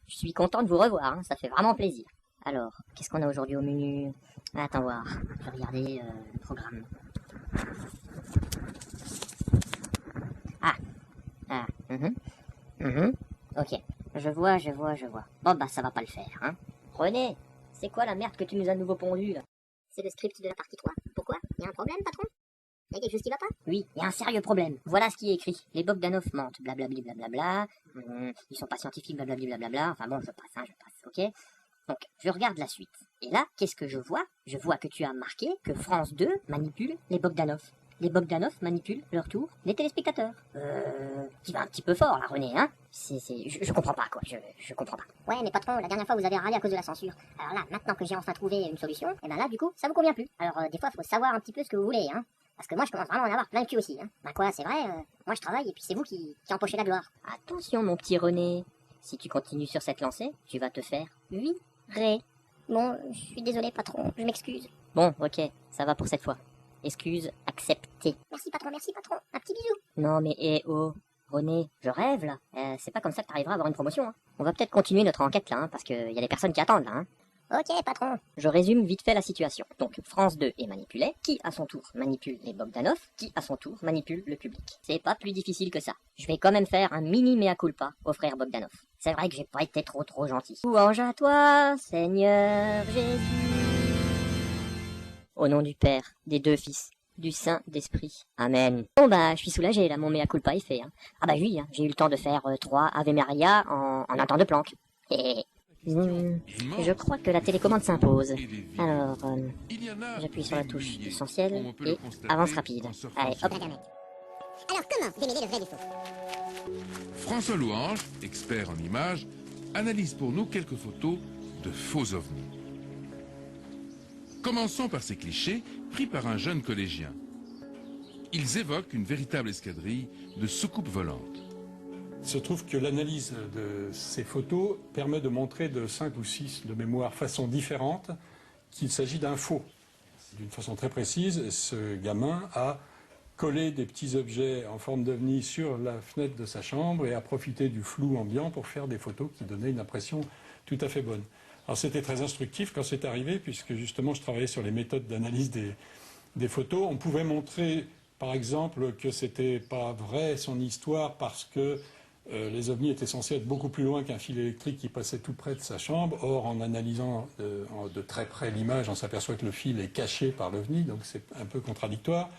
je suis content de vous revoir, hein, ça fait vraiment plaisir. Alors, qu'est-ce qu'on a aujourd'hui au menu? Attends voir, je vais regarder le programme. Ok, je vois. Bon bah ça va pas le faire, hein. René, c'est quoi la merde que tu nous as nouveau pondu là? C'est le script de la partie 3. Pourquoi? Y a un problème, patron? Y'a quelque chose qui va pas? Oui, il y a un sérieux problème. Voilà ce qui est écrit. Les Bogdanov mentent, blablabli blablabla. Ils sont pas scientifiques, blablabli blablabla. Enfin bon, je passe, ok? Donc, je regarde la suite. Et là, qu'est-ce que je vois? Je vois que tu as marqué que France 2 manipule les Bogdanov. Les Bogdanov manipulent, leur tour, les téléspectateurs. Tu vas un petit peu fort là, René, hein? Je comprends pas, quoi. Je comprends pas. Ouais, mais patron, la dernière fois vous avez râlé à cause de la censure. Alors là, maintenant que j'ai enfin trouvé une solution, et ben là, du coup, ça vous convient plus. Alors des fois, faut savoir un petit peu ce que vous voulez, hein. Parce que moi, je commence vraiment à en avoir plein le cul aussi, hein. Ben quoi, c'est vrai, moi je travaille et puis c'est vous qui empochez la gloire. Attention, mon petit René. Si tu continues sur cette lancée, tu vas te faire virer. Bon, je suis désolé, patron, je m'excuse. Bon, ok, ça va pour cette fois. Excuse acceptée. Merci, patron, un petit bisou. Non mais René, je rêve là. C'est pas comme ça que t'arriveras à avoir une promotion, hein. On va peut-être continuer notre enquête là, hein, parce qu'il y a des personnes qui attendent là, hein. Ok, patron. Je résume vite fait la situation. Donc, France 2 est manipulée, qui à son tour manipule les Bogdanov, qui à son tour manipule le public. C'est pas plus difficile que ça. Je vais quand même faire un mini mea culpa aux frères Bogdanov. C'est vrai que j'ai pas été trop gentil. Louange à toi, Seigneur Jésus. Au nom du Père, des deux Fils, du Saint-Esprit. Amen. Bon bah, je suis soulagé là, mon mea culpa est fait, hein. Ah bah oui, hein, j'ai eu le temps de faire 3 Ave Maria en un temps de planque. Je crois que la télécommande s'impose. Alors, j'appuie sur la touche essentielle et avance rapide. Allez, hop. Alors comment démêler le vrai du faux? François Louange, expert en images, analyse pour nous quelques photos de faux ovnis. Commençons par ces clichés pris par un jeune collégien. Ils évoquent une véritable escadrille de soucoupes volantes. Il se trouve que l'analyse de ces photos permet de montrer de 5 ou 6 de mémoire façons différentes qu'il s'agit d'un faux. D'une façon très précise, ce gamin a collé des petits objets en forme d'ovni sur la fenêtre de sa chambre et a profité du flou ambiant pour faire des photos qui donnaient une impression tout à fait bonne. Alors c'était très instructif quand c'est arrivé, puisque justement je travaillais sur les méthodes d'analyse des photos. On pouvait montrer par exemple que c'était pas vrai son histoire parce que les ovnis étaient censés être beaucoup plus loin qu'un fil électrique qui passait tout près de sa chambre. Or, en analysant de très près l'image, on s'aperçoit que le fil est caché par l'ovni, donc c'est un peu contradictoire.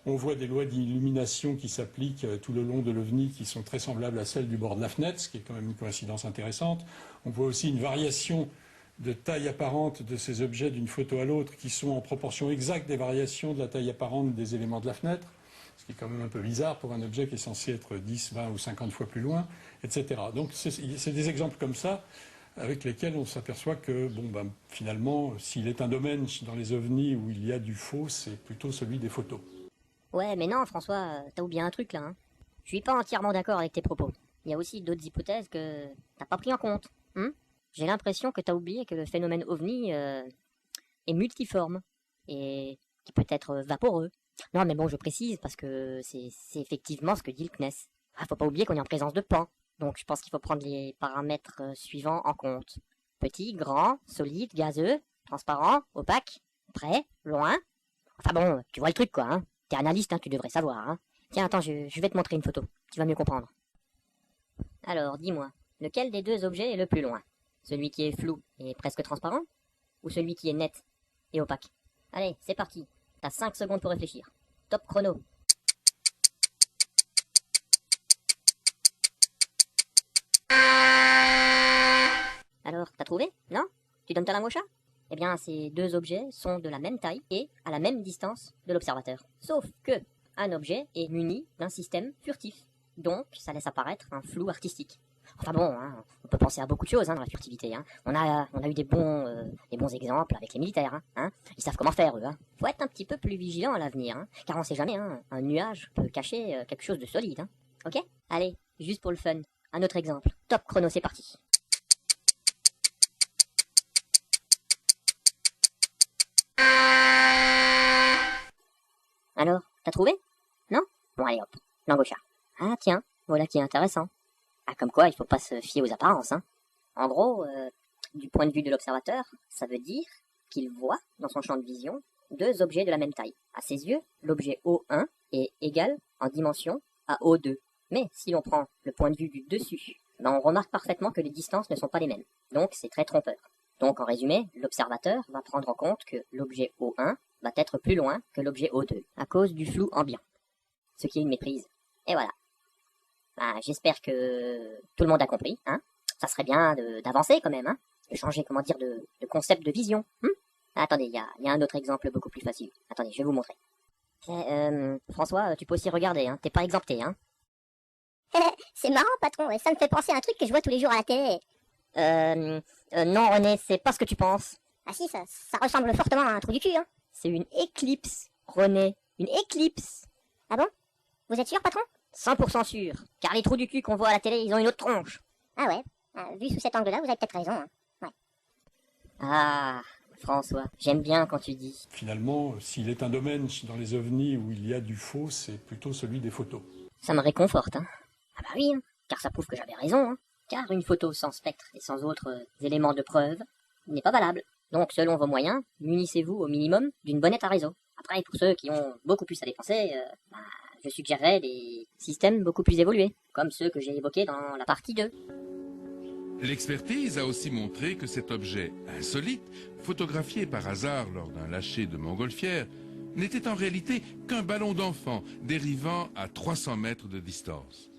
On voit des lois d'illumination qui s'appliquent tout le long de l'ovni qui sont très semblables à celles du bord de la fenêtre, ce qui est quand même une coïncidence intéressante. On voit aussi une variation de taille apparente de ces objets d'une photo à l'autre qui sont en proportion exacte des variations de la taille apparente des éléments de la fenêtre, ce qui est quand même un peu bizarre pour un objet qui est censé être 10, 20 ou 50 fois plus loin, etc. Donc c'est des exemples comme ça avec lesquels on s'aperçoit que finalement, s'il est un domaine dans les ovnis où il y a du faux, c'est plutôt celui des photos. Ouais, mais non, François, t'as oublié un truc là, hein. Je suis pas entièrement d'accord avec tes propos. Il y a aussi d'autres hypothèses que t'as pas pris en compte. J'ai l'impression que t'as oublié que le phénomène ovni est multiforme et qui peut être vaporeux. Non, mais bon, je précise parce que c'est effectivement ce que dit le CNES. Faut pas oublier qu'on est en présence de Pan. Donc je pense qu'il faut prendre les paramètres suivants en compte. Petit, grand, solide, gazeux, transparent, opaque, près, loin. Enfin bon, tu vois le truc quoi, hein. T'es analyste, hein, tu devrais savoir, hein. Tiens, attends, je vais te montrer une photo. Tu vas mieux comprendre. Alors, dis-moi, lequel des deux objets est le plus loin? Celui qui est flou et presque transparent? Ou celui qui est net et opaque? Allez, c'est parti. T'as 5 secondes pour réfléchir. Top chrono. Alors, t'as trouvé? Non? Tu donnes ta langue au chat? Eh bien, ces deux objets sont de la même taille et à la même distance de l'observateur. Sauf que un objet est muni d'un système furtif. Donc, ça laisse apparaître un flou artistique. Enfin bon, hein, on peut penser à beaucoup de choses dans la furtivité. On a eu des bons exemples avec les militaires. Ils savent comment faire, eux. Faut être un petit peu plus vigilant à l'avenir, car on sait jamais. Un nuage peut cacher quelque chose de solide. Ok? Allez, juste pour le fun, un autre exemple. Top chrono, c'est parti. Alors, t'as trouvé? Non? Bon allez hop, langue au chat. Ah tiens, voilà qui est intéressant. Comme quoi, il faut pas se fier aux apparences, En gros, du point de vue de l'observateur, ça veut dire qu'il voit, dans son champ de vision, deux objets de la même taille. À ses yeux, l'objet O1 est égal en dimension à O2. Mais si l'on prend le point de vue du dessus, ben on remarque parfaitement que les distances ne sont pas les mêmes. Donc c'est très trompeur. Donc en résumé, l'observateur va prendre en compte que l'objet O1 va être plus loin que l'objet O2, à cause du flou ambiant. Ce qui est une méprise. Et voilà. Ben, j'espère que tout le monde a compris, hein. Ça serait bien d'avancer quand même, hein. De changer, comment dire, de concept de vision. Attendez, il y a un autre exemple beaucoup plus facile. Attendez, je vais vous montrer. François, tu peux aussi regarder, hein. T'es pas exempté, hein. C'est marrant, patron, ça me fait penser à un truc que je vois tous les jours à la télé. Non, René, c'est pas ce que tu penses. Ah si, ça ressemble fortement à un trou du cul, hein. C'est une éclipse, René. Une éclipse. Ah bon? Vous êtes sûr, patron? 100% sûr. Car les trous du cul qu'on voit à la télé, ils ont une autre tronche. Ah ouais, vu sous cet angle-là, vous avez peut-être raison, hein. Ouais. Ah, François, j'aime bien quand tu dis. Finalement, s'il est un domaine dans les ovnis où il y a du faux, c'est plutôt celui des photos. Ça me réconforte, hein. Ah bah oui, hein, car ça prouve que j'avais raison, hein. Car une photo sans spectre et sans autres éléments de preuve n'est pas valable. Donc, selon vos moyens, munissez-vous au minimum d'une bonnette à réseau. Après, pour ceux qui ont beaucoup plus à dépenser, je suggérerais des systèmes beaucoup plus évolués, comme ceux que j'ai évoqués dans la partie 2. L'expertise a aussi montré que cet objet insolite, photographié par hasard lors d'un lâcher de montgolfière, n'était en réalité qu'un ballon d'enfant dérivant à 300 mètres de distance.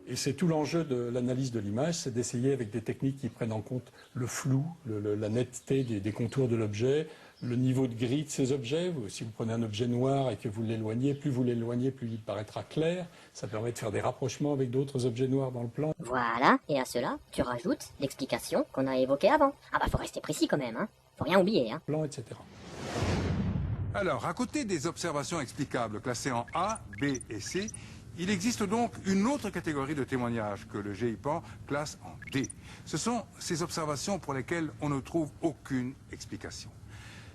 Et c'est tout l'enjeu de l'analyse de l'image, c'est d'essayer avec des techniques qui prennent en compte le flou, la netteté des contours de l'objet, le niveau de gris de ces objets. Si vous prenez un objet noir et que vous l'éloignez, plus vous l'éloignez, plus il paraîtra clair. Ça permet de faire des rapprochements avec d'autres objets noirs dans le plan. Voilà, et à cela, tu rajoutes l'explication qu'on a évoquée avant. Ah bah faut rester précis quand même, hein. Faut rien oublier, hein. Plan, etc. Alors, à côté des observations explicables classées en A, B et C, il existe donc une autre catégorie de témoignages que le GIPAN classe en D. Ce sont ces observations pour lesquelles on ne trouve aucune explication.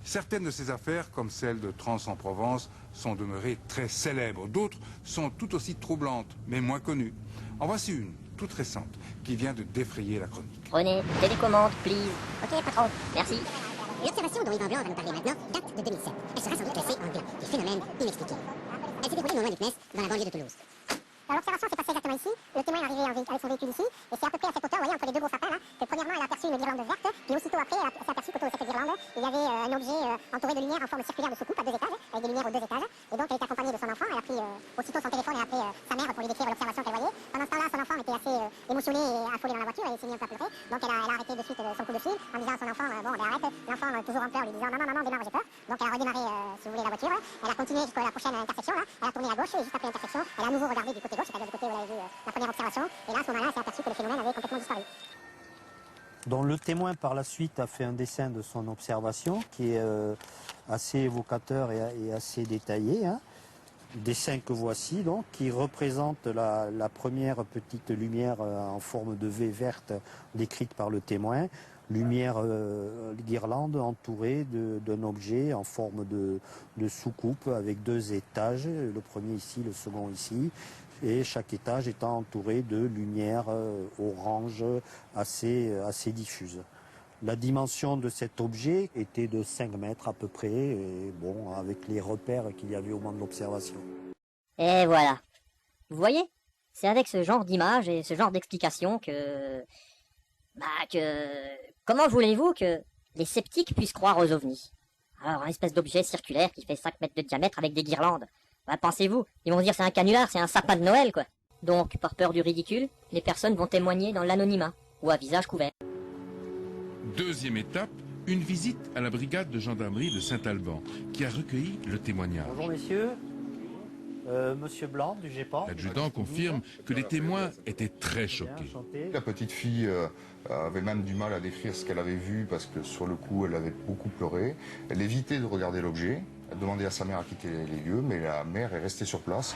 Certaines de ces affaires, comme celle de Trans-en-Provence, sont demeurées très célèbres. D'autres sont tout aussi troublantes, mais moins connues. En voici une, toute récente, qui vient de défrayer la chronique. René, télécommande, please. Ok, patron. Merci. L'observation dont Yvan Blanc va nous parler maintenant date de 2007. Elle sera sans doute classée en D, des phénomènes inexpliqués. Elle s'est déroulée non loin du CNES, dans la banlieue de Toulouse. Alors l'observation s'est passée exactement ici. Le témoin est arrivé avec son véhicule ici. Et c'est à peu près à cette hauteur, vous voyez, entre les deux gros sapins là, que premièrement elle a aperçu une guirlande verte. Puis aussitôt après, elle s'est aperçue qu'autour de cette guirlande, il y avait un objet entouré de lumière en forme circulaire de soucoupe à 2 étages, avec des lumières aux 2 étages. Et donc elle était accompagnée de son enfant. Elle a pris aussitôt son téléphone et a appelé sa mère pour lui décrire l'observation qu'elle voyait. Pendant ce temps-là, son enfant était assez émotionné et affolé dans la voiture. Il s'est mis un peu à pleurer. Donc elle a arrêté de suite son coup de fil en disant à son enfant, bon, ben arrête. L'enfant toujours en pleurs, lui disant, maman, démarre, j'ai peur. Donc elle a redémarré, si vous voulez, la voiture. Elle a continué jusqu'à la prochaine intersection là. Elle a tourné à gauche et juste après l'intersection, elle a à nouveau regardé du côté gauche, c'est-à-dire du côté où elle avait vu la première observation. Et là, à ce moment-là, elle s'est aperçue que le phénomène avait complètement disparu. Donc le témoin par la suite a fait un dessin de son observation qui est assez évocateur et assez détaillé. Hein. Dessin que voici donc, qui représente la première petite lumière en forme de V verte décrite par le témoin. Lumière guirlande entourée d'un objet en forme de soucoupe avec 2 étages, le premier ici, le second ici. Et chaque étage étant entouré de lumière orange assez diffuse. La dimension de cet objet était de 5 mètres à peu près, et bon, avec les repères qu'il y avait au moment de l'observation. Et voilà. Vous voyez? C'est avec ce genre d'image et ce genre d'explication que... Comment voulez-vous que les sceptiques puissent croire aux ovnis? Alors, un espèce d'objet circulaire qui fait 5 mètres de diamètre avec des guirlandes. Bah, pensez-vous, ils vont se dire c'est un canular, c'est un sapin de Noël, quoi. Donc, par peur du ridicule, les personnes vont témoigner dans l'anonymat, ou à visage couvert. Deuxième étape, une visite à la brigade de gendarmerie de Saint-Alban, qui a recueilli le témoignage. Bonjour messieurs, monsieur Blanc du GEPAN. L'adjudant confirme que les témoins étaient très choqués. La petite fille avait même du mal à décrire ce qu'elle avait vu parce que sur le coup elle avait beaucoup pleuré. Elle évitait de regarder l'objet, elle demandait à sa mère à quitter les lieux, mais la mère est restée sur place.